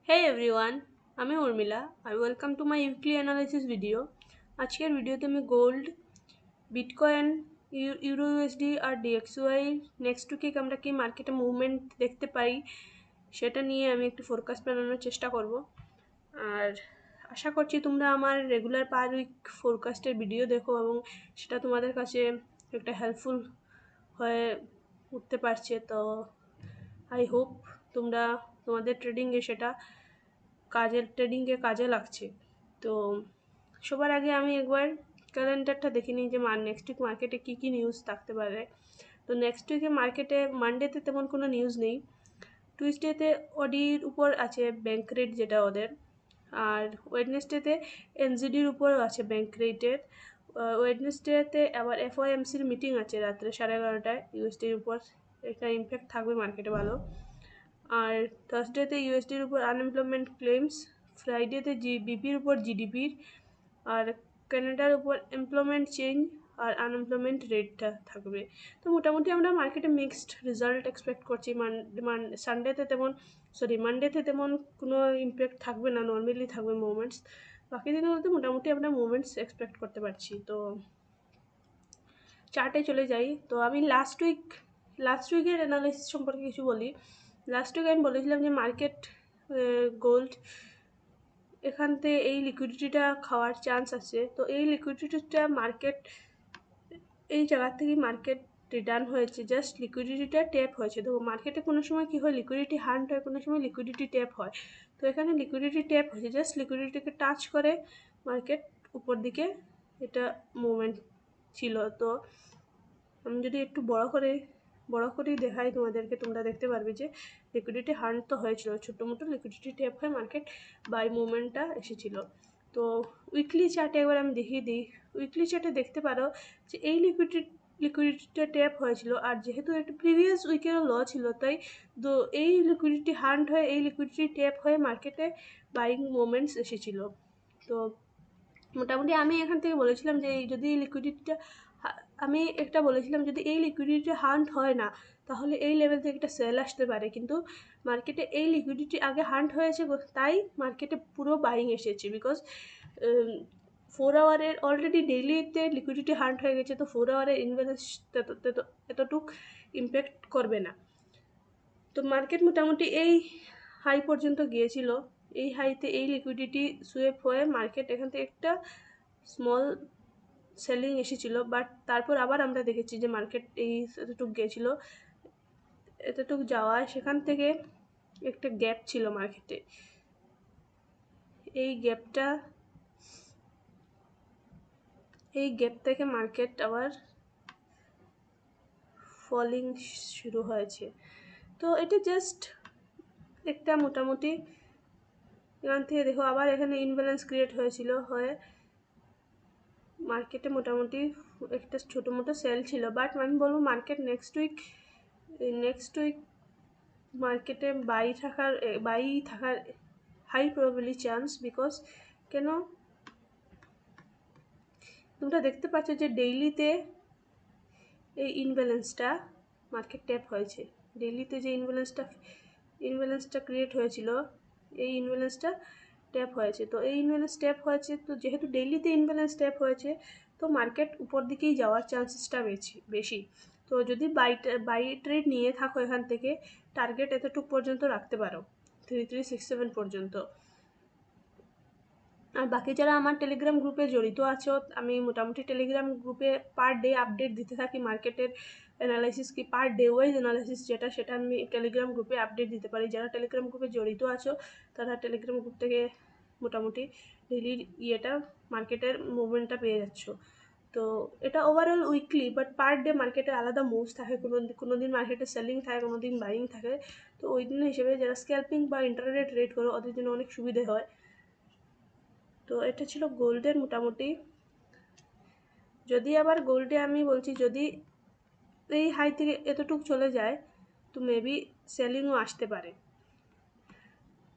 Hey everyone, আমি উর্মিলা আর welcome to my weekly analysis video. আজকের ভিডিওতে আমি গোল্ড, বিটকয়েন, ইউরো ইউএসডি আর ডিএক্সওয়াই নেক্সট উইকে আমরা কি মার্কেটে মুভমেন্ট দেখতে পাই সেটা নিয়ে আমি একটু ফোরকাস্ট বানানোর চেষ্টা করব। আর আশা করছি তোমরা আমার রেগুলার পার উইক ফোরকাস্টের ভিডিও দেখো এবং সেটা তোমাদের কাছে একটা হেল্পফুল হয়ে উঠতে পারছে। তো আই হোপ তোমরা তোমাদের ট্রেডিংয়ে সেটা ট্রেডিংয়ে কাজে লাগছে। তো সবার আগে আমি একবার ক্যালেন্ডারটা দেখে নিই যে নেক্সট উইক মার্কেটে কী কী নিউজ থাকতে পারে। তো নেক্সট উইকে মার্কেটে মানডেতে তেমন কোনো নিউজ নেই। টুইসডেতে অডির উপর আছে ব্যাংক রেট যেটা ওদের, আর ওয়েডনেসডেতে এনজিডির উপরও আছে ব্যাংক রেটের। ওয়েডনেসডেতে আবার এফওএমসির মিটিং আছে রাত্রে 11:30টায় ইউএসডির উপর, একটা ইম্প্যাক্ট থাকবে মার্কেটে ভালো। আর থার্সডেতে ইউএসডির উপর আনএমপ্লয়মেন্ট ক্লেমস, ফ্রাইডেতে বিপির উপর জিডিপির, আর কানাডার উপর এমপ্লয়মেন্ট চেঞ্জ আর আনএমপ্লয়মেন্ট রেটটা থাকবে। তো মোটামুটি আমরা মার্কেটে মিক্সড রেজাল্ট এক্সপেক্ট করছি। মানডেতে তেমন কোনো ইম্প্যাক্ট থাকবে না, নর্মালি থাকবে মুভমেন্টস। বাকি দিনগুলোতে মোটামুটি আমরা মুভমেন্টস এক্সপেক্ট করতে পারছি। তো চার্টে চলে যাই। তো আমি লাস্ট উইকের অ্যানালাইসিস সম্পর্কে কিছু বলি। লাস্ট উইক আমি বলেছিলাম যে মার্কেট গোল্ড এখান থেকে এই লিকুইডিটিটা খাওয়ার চান্স আছে। তো এই লিকুইডিটিটা এই জায়গা থেকে মার্কেট রিটার্ন হয়েছে, জাস্ট লিকুইডিটিটা ট্যাপ হয়েছে। তো মার্কেটে কোনো সময় কী হয়, লিকুইডিটি হান্ট হয়, কোনো সময় লিকুইডিটি ট্যাপ হয়। তো এখানে লিকুইডিটি ট্যাপ হয়েছে, জাস্ট লিকুইডিটিকে টাচ করে মার্কেট উপর দিকে এটা মুভমেন্ট ছিল। তো আমি যদি একটু বড় করেই দেখাই তোমাদেরকে, তোমরা দেখতে পারবে যে লিকুইডিটি হান্ট তো হয়েছিল, ছোটো মোটো লিকুইডিটি ট্যাপ হয়ে মার্কেট বাই মুভমেন্টটা এসেছিলো। তো উইকলি চার্টে একবার আমি দেখিয়ে দিই। উইকলি চার্টে দেখতে পারো যে এই লিকুইডিটিটা ট্যাপ হয়েছিল, আর যেহেতু এটা প্রিভিয়াস উইকেরও ল ছিল, তাই তো এই লিকুইডিটি হান্ট হয়ে এই লিকুইডিটি ট্যাপ হয়ে মার্কেটে বাইং মুভমেন্টস এসেছিলো। তো মোটামুটি আমি এখান থেকে বলেছিলাম যে যদি এই লিকুইডিটিটা যদি এই লিকুইডিটি হান্ট হয় না, তাহলে এই লেভেল থেকে একটা সেল আসতে পারে। কিন্তু মার্কেটে এই লিকুইডিটি আগে হান্ট হয়েছে, তাই মার্কেটে পুরো বাইং এসেছে। বিকজ 4 আওয়ারের অলরেডি ডেইলিতে লিকুইডিটি হান্ট হয়ে গেছে, তো 4 আওয়ারের ইনভ্যালেন্স এতটুক ইম্প্যাক্ট করবে না। তো মার্কেট মোটামুটি এই হাই পর্যন্ত গিয়েছিল। এই হাইতে এই লিকুইডিটি সুয়েপ হয়ে মার্কেট এখান থেকে একটা স্মল সেলিং এসেছিলো, বাট তারপর আবার আমরা দেখেছি যে মার্কেট এতটুক গিয়েছিল। এতটুক যাওয়ায় সেখান থেকে একটা গ্যাপ ছিল মার্কেটে। এই গ্যাপ থেকে মার্কেট আবার ফলিং শুরু হয়েছে। তো এটা জাস্ট একটা মোটামুটি এখান থেকে দেখো আবার এখানে ইনব্যালেন্স ক্রিয়েট হয়েছিল, হয়ে মার্কেটে মোটামুটি একটা ছোটো মোটো সেল ছিল। বাট আমি বলবো মার্কেট নেক্সট উইক মার্কেটে বাই থাকার হাই প্রবাবিলিটি চান্স। বিকজ কেন, তোমরা দেখতে পাচ্ছ যে ডেইলিতে এই ইনব্যালেন্সটা মার্কেট ট্যাপ হয়েছে। ডেইলিতে যে ইনব্যালেন্সটা ক্রিয়েট হয়েছিল, এই ইনব্যালেন্সটা ট্যাপ হয়েছে। তো এই ইনব্যালেন্স ট্যাপ হয়েছে, তো যেহেতু ডেইলিতে ইনব্যালেন্স ট্যাপ হয়েছে, তো মার্কেট উপর দিকেই যাওয়ার চান্সেসটা বেশি। তো যদি বাই ট্রেড নিয়ে থাকো, এখান থেকে টার্গেট এতটুকু পর্যন্ত রাখতে পারো, 3367 পর্যন্ত। আর বাকি যারা আমার টেলিগ্রাম গ্রুপে জড়িত আছো, আমি মোটামুটি টেলিগ্রাম গ্রুপে পার ডে আপডেট দিতে থাকি মার্কেটের অ্যানালাইসিস, কি পার ডে ওয়াইজ অ্যানালাইসিস সেটা আমি টেলিগ্রাম গ্রুপে আপডেট দিতে পারি। যারা টেলিগ্রাম গ্রুপে জড়িত আছো তারা টেলিগ্রাম গ্রুপ থেকে মোটামুটি ডেইলি মার্কেটের মুভমেন্টটা পেয়ে যাচ্ছ। তো এটা overall weekly, but per day মার্কেটে আলাদা মুভস থাকে। কোনো দিন মার্কেটে সেলিং থাকে, কোনো দিন বাইং থাকে। তো ওই দিন হিসেবে যারা স্ক্যাল্পিং বা ইন্টারডে ট্রেড করো, ওদের জন্য অনেক সুবিধে হয়। তো এটা ছিল গোল্ডের মোটামুটি। যদি আবার গোল্ডে আমি বলছি, যদি এই হাই থেকে এতটুকু চলে যায়, তো মেবি সেলিংও আসতে পারে।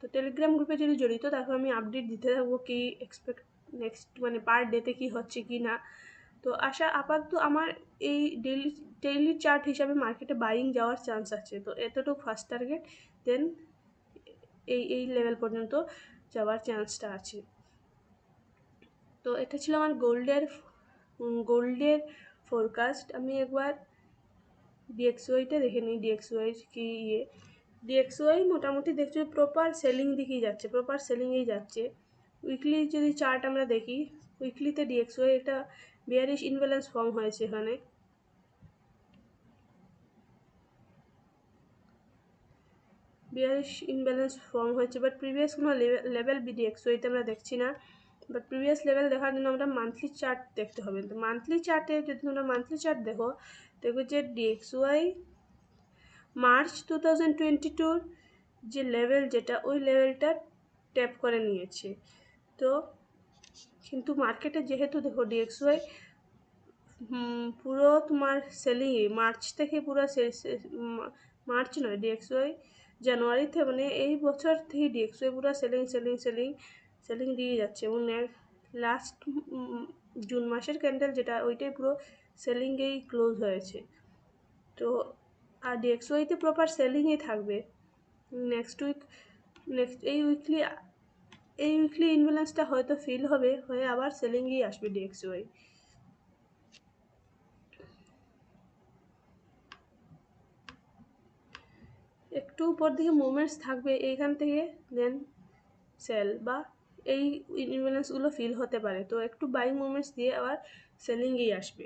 তো টেলিগ্রাম গ্রুপে যদি জড়িত, তারপর আমি আপডেট দিতে থাকবো কি এক্সপেক্ট নেক্সট পার ডেতে কি হচ্ছে কি না। তো আপাতত আমার এই ডেইলি চার্ট হিসাবে মার্কেটে বাইং যাওয়ার চান্স আছে। তো এতটুকু ফার্স্ট টার্গেট, দেন এই লেভেল পর্যন্ত যাওয়ার চান্সটা আছে। তো এটা ছিল আমার গোল্ডের ফোরকাস্ট। আমি একবার ডিএক্সওয়াইটা দেখে নিই, ডিএক্সওয়াই কি ডিএক্সওয়াই মোটামুটি দেখছি প্রপার সেলিং দিকেই যাচ্ছে, প্রপার সেলিংয়েই যাচ্ছে। উইকলি যদি চার্ট আমরা দেখি, উইকলিতে ডিএক্সওয়াই একটা বিয়ারিশ ইনব্যালেন্স ফর্ম হয়েছে এখানে। বিয়ারিশ ইনব্যালেন্স ফর্ম হয়েছে, বাট প্রিভিয়াস কোনো লেভেল ডিএক্সওয়াইতে আমরা দেখছি না। বাট প্রিভিয়াস লেভেল দেখার জন্য আমরা মান্থলি চার্ট দেখতে হবে। তো মান্থলি চার্টে যদি তোমরা মান্থলি চার্ট দেখো, দেখো যে ডিএক্সওয়াই মার্চ 2022 যে লেভেল, যেটা ওই লেভেলটা ট্যাপ করে নিয়েছে। তো কিন্তু মার্কেটে যেহেতু দেখো ডিএক্সওয়াই পুরো তোমার সেলিংয়ে মার্চ থেকে পুরো মার্চ নয়, ডিএক্সওয়াই জানুয়ারিতে, মানে এই বছর থেকে ডিএক্সওয়াই পুরো সেলিং দিয়ে যাচ্ছে। এবং লাস্ট জুন মাসের ক্যান্ডেল যেটা, ওইটাই পুরো সেলিংয়েই ক্লোজ হয়েছে। তো আর ডিএক্সওয়াইতে প্রপার সেলিংয়ে থাকবে। নেক্সট এই উইকলি ইনব্যালেন্সটা হয়তো ফিল হবে, হয়ে আবার সেলিংয়েই আসবে ডিএক্সওয়াই। একটু উপর দিকে মুভমেন্টস থাকবে এইখান থেকে, দেন সেল বা এই ইনব্যালেন্সগুলো ফিল হতে পারে। তো একটু বাইং মুভমেন্টস দিয়ে আবার সেলিংয়েই আসবে।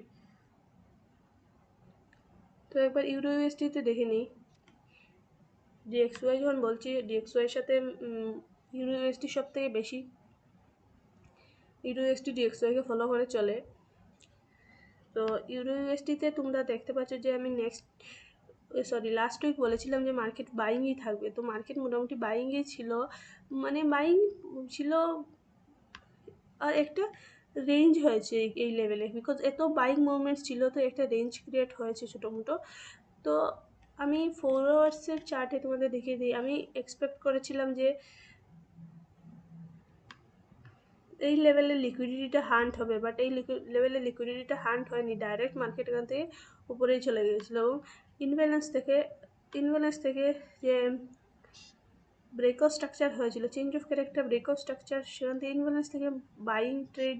তো একবার ইউরো ইউএসডিতে দেখে নিই। ডিএক্সওয়াই যখন বলছি, ডিএক্সওয়াইয়ের সাথে ইউরো ইউএসডি সব থেকে বেশি, ইউরো ইউএসডি ডিএক্সওয়াইকে ফলো করে চলে। তো ইউরো ইউএসডিতে তোমরা দেখতে পাচ্ছ যে আমি লাস্ট উইক বলেছিলাম যে মার্কেট বাইংই থাকবে। তো মার্কেট মোটামুটি বাইংই ছিল, মানে বাইং ছিল, আর একটা রেঞ্জ হয়েছে এই লেভেলে, বিকজ এত বাইং মুভমেন্টস ছিল, তো একটা রেঞ্জ ক্রিয়েট হয়েছে ছোটো মোটো। তো আমি 4 আওয়ার্সের চার্টে তোমাদের দেখিয়ে দিই। আমি এক্সপেক্ট করেছিলাম যে এই লেভেলে লিকুইডিটিটা হান্ট হবে, বাট এই লেভেলে লিকুইডিটিটা হান্ট হয়নি, ডাইরেক্ট মার্কেট এখান থেকে উপরেই চলে গিয়েছিলো। এবং ইনব্যালেন্স থেকে যে ব্রেকআউট স্ট্রাকচার হয়েছিল, change of character breakout structure, সেখান থেকে ইনব্যালেন্স থেকে বাইং ট্রেড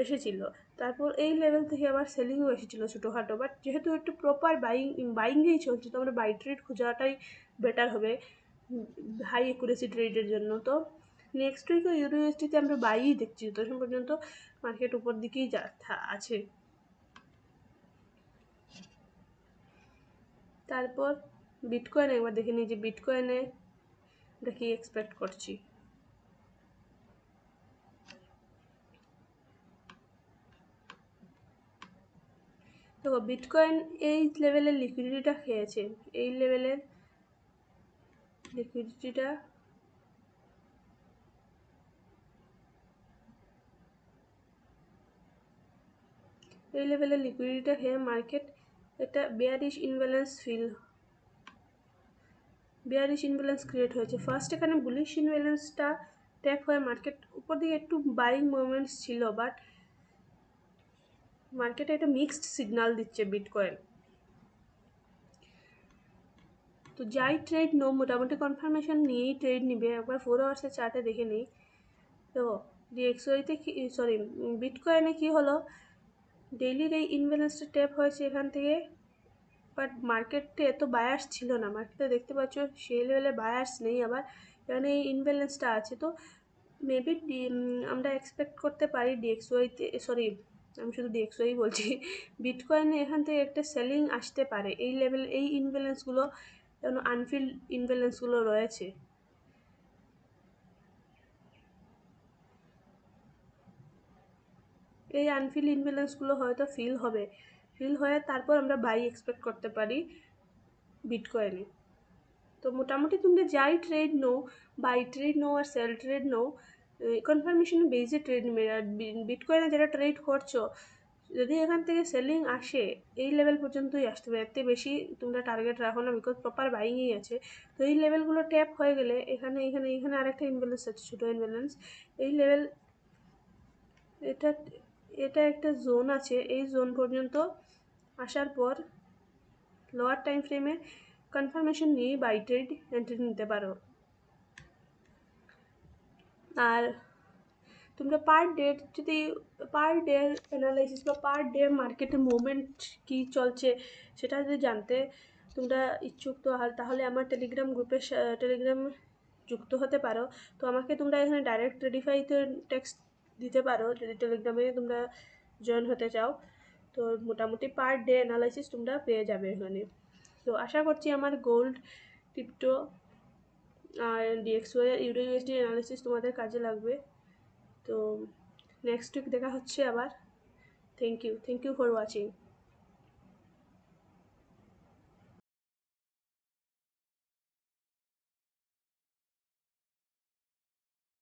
এসেছিল। তারপর এই লেভেল থেকে আবার সেলিংও এসেছিলো ছোটোখাটো, বাট যেহেতু একটু প্রপার বাইংয়েই চলছে, তো আমরা বাই ট্রেড খোঁজাটাই বেটার হবে হাই অ্যাকুরেসি ট্রেডের জন্য। তো নেক্সট উইকও ইউরো ইউএসডিতে আমরা বাইই দেখছি, যতক্ষণ পর্যন্ত মার্কেট উপর দিকেই আছে। তারপর বিটকয়েন একবার দেখে নিই যে বিটকয়েনে আমরা কি এক্সপেক্ট করছি। দেখো বিটকয়েন এই লেভেলের লিকুইডিটিটা খেয়েছে, এই লেভেলের লিকুইডিটিটা খেয়ে মার্কেট একটা বেয়ারিশ ইনব্যালেন্স ক্রিয়েট হয়েছে। ফার্স্ট এখানে বুলিশ ইনব্যালেন্সটা ট্যাপ হয়ে মার্কেট উপর দিকে একটু বাইং মুভমেন্টস ছিল, বাট মার্কেটে একটা মিক্সড সিগনাল দিচ্ছে বিটকয়েন। তো যাই ট্রেড নো মোটামুটি কনফার্মেশন নিয়েই ট্রেড নিবে। একবার 4 আওয়ার্সের চার্টে দেখে নিই। তো ডিএক্সওয়াইতে বিটকয়েনে কি হলো, ডেইলির এই ইনব্যালেন্সটা ট্যাপ হয়েছে এখান থেকে, বাট মার্কেটে এত বায়ার্স ছিল না। মার্কেটে দেখতে পাচ্ছ সেই লেভেলে বায়ার্স নেই, আবার এখানে এই ইনব্যালেন্সটা আছে। তো মেবি আমরা এক্সপেক্ট করতে পারি আমি শুধু ডিএক্সওয়াই বলছি, বিটকয়েনে এখান থেকে একটা সেলিং আসতে পারে। এই ইনব্যালেন্সগুলো যেন আনফিল্ড ইনব্যালেন্সগুলো রয়েছে। এই আনফিল্ড ইনব্যালেন্সগুলো হয়তো ফিল হয়ে তারপর আমরা বাই এক্সপেক্ট করতে পারি বিটকয়েনে। তো মোটামুটি তোমরা যাই ট্রেড নো, বাই ট্রেড নো আর সেল ট্রেড নো, কনফার্মেশন বেসে ট্রেড নেবে। আর বিটকয়েনে যারা ট্রেড করছো, যদি এখান থেকে সেলিং আসে এই লেভেল পর্যন্তই আসতে হবে, এতে বেশি তোমরা টার্গেট রাখো না, বিকজ প্রপার বাইংই আছে। তো এই লেভেলগুলো ট্যাপ হয়ে গেলে এখানে আরেকটা ইনব্যালেন্স আছে, ছোটো ইনব্যালেন্স। এই লেভেল এটা একটা জোন আছে, এই জোন পর্যন্ত আসার পর লোয়ার টাইম ফ্রেমে কনফার্মেশন নিয়ে বাই ট্রেড এন্ট্রি নিতে পারো। আর তোমরা পার ডে যদি পার ডে অ্যানালাইসিস বা পার ডে মার্কেটের মুভমেন্ট কী চলছে সেটা যদি জানতে তোমরা ইচ্ছুক তো তাহলে আমার টেলিগ্রাম গ্রুপে টেলিগ্রাম যুক্ত হতে পারো। তো আমাকে তোমরা এখানে ডাইরেক্ট রেডিফাইতে টেক্সট দিতে পারো যদি টেলিগ্রামে তোমরা জয়েন হতে চাও। তো মোটামুটি পার ডে অ্যানালাইসিস তোমরা পেয়ে যাবে এখানে। তো আশা করছি আমার গোল্ড, ক্রিপ্টো আর ডিএক্সওয়াই আর ইউরোইউএসডি অ্যানালাইসিস তোমাদের কাজে লাগবে। তো নেক্সট উইক দেখা হচ্ছে আবার। Thank you for watching.